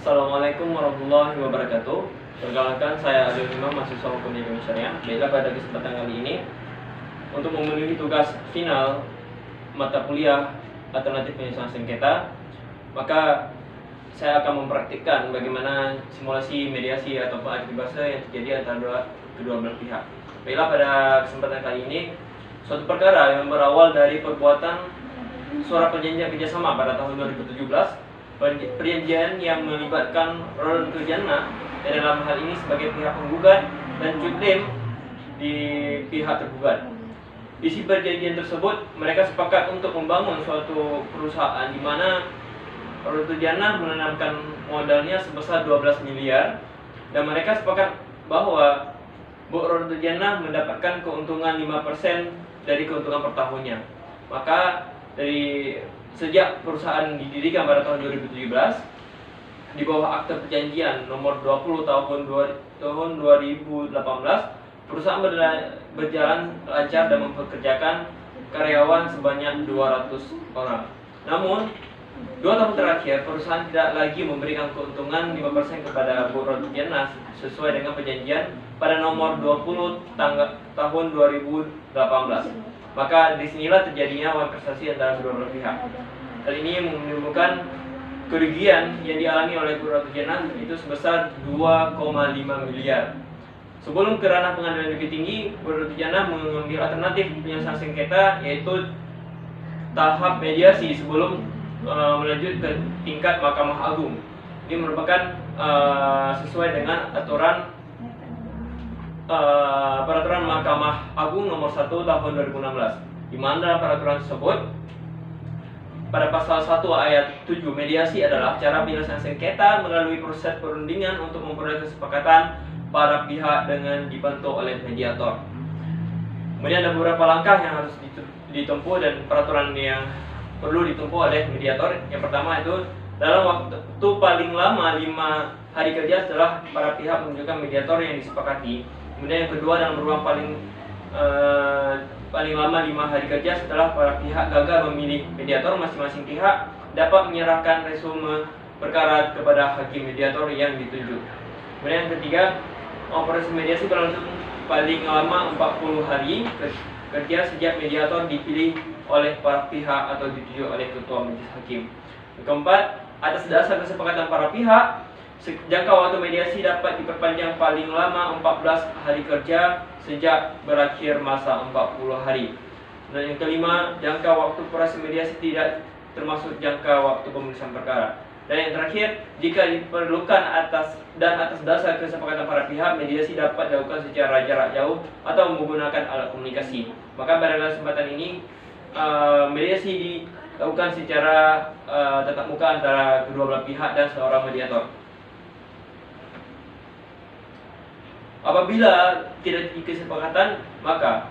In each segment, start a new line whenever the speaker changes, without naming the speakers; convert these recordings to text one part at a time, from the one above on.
Assalamualaikum warahmatullahi wabarakatuh. Perkenalkan, saya Adil Imam, mahasiswa hukum Indonesia. Baiklah, pada kesempatan kali ini untuk memenuhi tugas final mata kuliah alternatif penyelesaian sengketa, maka saya akan mempraktikkan bagaimana simulasi mediasi atau arbitrase yang terjadi antara kedua belah pihak. Baiklah, pada kesempatan kali ini suatu perkara yang berawal dari perbuatan suara perjanjian kerjasama pada tahun 2017, perjanjian yang melibatkan Roda Jannah dalam hal ini sebagai pihak penggugat dan Cutlim di pihak tergugat. Isi perjanjian tersebut, mereka sepakat untuk membangun suatu perusahaan di mana Roda Jannah menanamkan modalnya sebesar 12 miliar dan mereka sepakat bahwa Roda Jannah mendapatkan keuntungan 5% dari keuntungan per tahunnya. Maka dari sejak perusahaan didirikan pada tahun 2017 di bawah akte perjanjian nomor 20 tahun 2018, perusahaan berjalan lancar dan mempekerjakan karyawan sebanyak 200 orang. Namun 2 tahun terakhir perusahaan tidak lagi memberikan keuntungan 5% kepada Roda Jannah sesuai dengan perjanjian pada nomor 20 tahun 2018. Maka disinilah terjadinya manifestasi antara kedua belah pihak. Hal ini menimbulkan kerugian yang dialami oleh Roda Jannah itu sebesar 2,5 miliar. Sebelum ke ranah pengadilan negeri tinggi, Roda Jannah mengambil alternatif penyelesaian sengketa, yaitu tahap mediasi sebelum melanjut ke tingkat Mahkamah Agung. Ini merupakan sesuai dengan peraturan Mahkamah Agung nomor 1 tahun 2016, di mana dalam peraturan tersebut pada pasal 1 ayat 7, mediasi adalah cara penyelesaian sengketa melalui proses perundingan untuk memperoleh kesepakatan para pihak dengan dibantu oleh mediator. Kemudian ada beberapa langkah yang harus ditempuh dan peraturan yang perlu ditempuh oleh mediator. Yang pertama itu dalam waktu paling lama 5 hari kerja setelah para pihak menunjukkan mediator yang disepakati. Kemudian yang kedua, dalam ruang paling lama 5 hari kerja setelah para pihak gagal memilih mediator, masing-masing pihak dapat menyerahkan resume perkara kepada hakim mediator yang ditunjuk. Kemudian yang ketiga, proses mediasi berlangsung paling lama 40 hari kerja sejak mediator dipilih oleh para pihak atau ditunjuk oleh ketua majelis hakim. Yang keempat, atas dasar kesepakatan para pihak, jangka waktu mediasi dapat diperpanjang paling lama 14 hari kerja sejak berakhir masa 40 hari. Dan yang kelima, jangka waktu proses mediasi tidak termasuk jangka waktu pemeriksaan perkara. Dan yang terakhir, jika diperlukan atas dasar kesepakatan para pihak, mediasi dapat dilakukan secara jarak jauh atau menggunakan alat komunikasi. Maka pada kesempatan ini, mediasi dilakukan secara tatap muka antara kedua belah pihak dan seorang mediator. Apabila tidak dikesepakatan, maka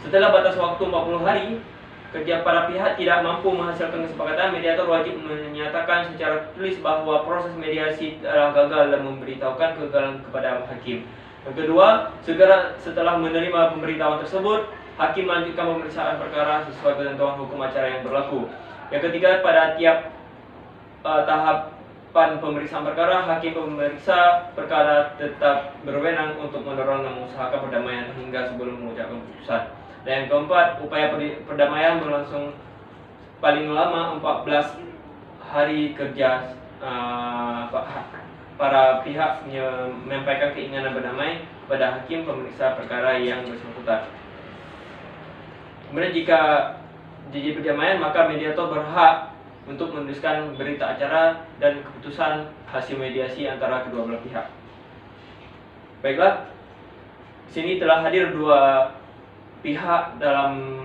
setelah batas waktu 40 hari kerja para pihak tidak mampu menghasilkan kesepakatan, mediator wajib menyatakan secara tulis bahwa proses mediasi telah gagal dan memberitahukan kegagalan kepada hakim. Yang kedua, segera setelah menerima pemberitahuan tersebut, hakim melanjutkan pemeriksaan perkara sesuai ketentuan hukum acara yang berlaku. Yang ketiga, pada tiap tahapan pemeriksaan perkara, hakim pemeriksa perkara tetap berwenang untuk mendorong dan mengusahakan perdamaian hingga sebelum mengucapkan keputusan. Dan yang keempat, upaya perdamaian berlangsung paling lama 14 hari kerja. Para pihak menyampaikan keinginan berdamai pada hakim pemeriksa perkara yang bersangkutan. Kemudian jika jadi perdamaian, maka mediator berhak untuk menuliskan berita acara dan keputusan hasil mediasi antara kedua belah pihak. Baiklah, sini telah hadir dua pihak dalam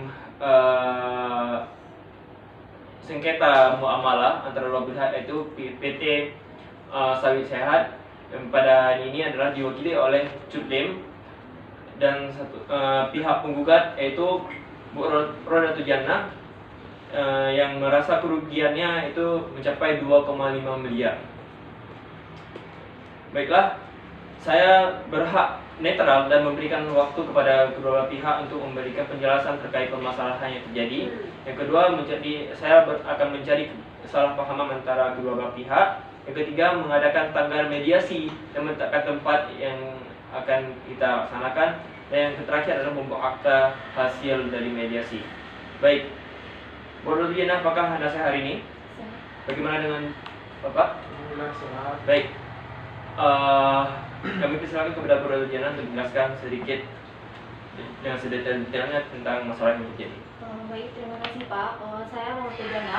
sengketa muamalah antara dua pihak, yaitu PT Sawit Sehat, yang pada ini adalah diwakili oleh Cutlim, dan pihak penggugat yaitu Roda Jannah yang merasa kerugiannya itu mencapai 2,5 miliar. Baiklah, saya berhak netral dan memberikan waktu kepada kedua belah pihak untuk memberikan penjelasan terkait permasalahan yang terjadi. Yang kedua, saya akan mencari kesalahpahaman antara kedua belah pihak. Yang ketiga, mengadakan tanggal mediasi dan menetapkan tempat yang akan kita laksanakan. Dan yang terakhir adalah membuat akta hasil dari mediasi. Baik, Bodo Diana, apakah nasihat hari ini? Bagaimana dengan Bapak? Baik, kami persilakan kepada Bodo Diana untuk menjelaskan sedikit dengan sedetail-detailnya tentang masalah yang terjadi.
Baik, terima kasih Pak. Saya Muhammad Jana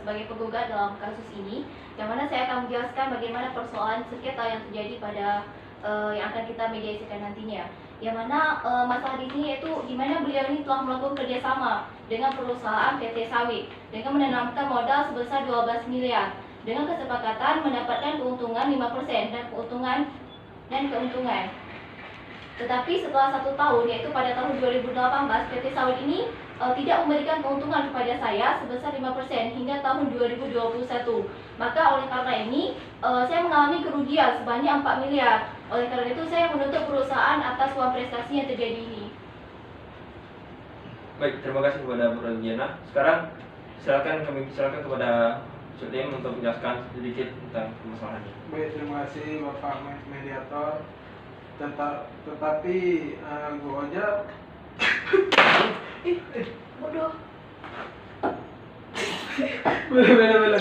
sebagai penggugat dalam kasus ini, yang mana saya akan menjelaskan bagaimana persoalan sengketa yang terjadi pada yang akan kita mediasikan nantinya. Yang mana masalah di sini yaitu di mana beliau ini telah melakukan kerjasama dengan perusahaan PT Sawit dengan menanamkan modal sebesar 12 miliar dengan kesepakatan mendapatkan keuntungan 5% dan keuntungan. Tetapi setelah 1 tahun, yaitu pada tahun 2018, PT Sawit ini tidak memberikan keuntungan kepada saya sebesar 5% hingga tahun 2021. Maka oleh karena ini, saya mengalami kerugian sebanyak 4 miliar. Oleh karena itu, saya menuntut perusahaan atas uang prestasi yang terjadi ini.
Baik, terima kasih kepada Bu Diana. Sekarang kami silakan kepada Sudim untuk menjelaskan sedikit tentang permasalahannya.
Baik, terima kasih Bapak Mediator. Tetapi Bu Oja
Bodoh.
boleh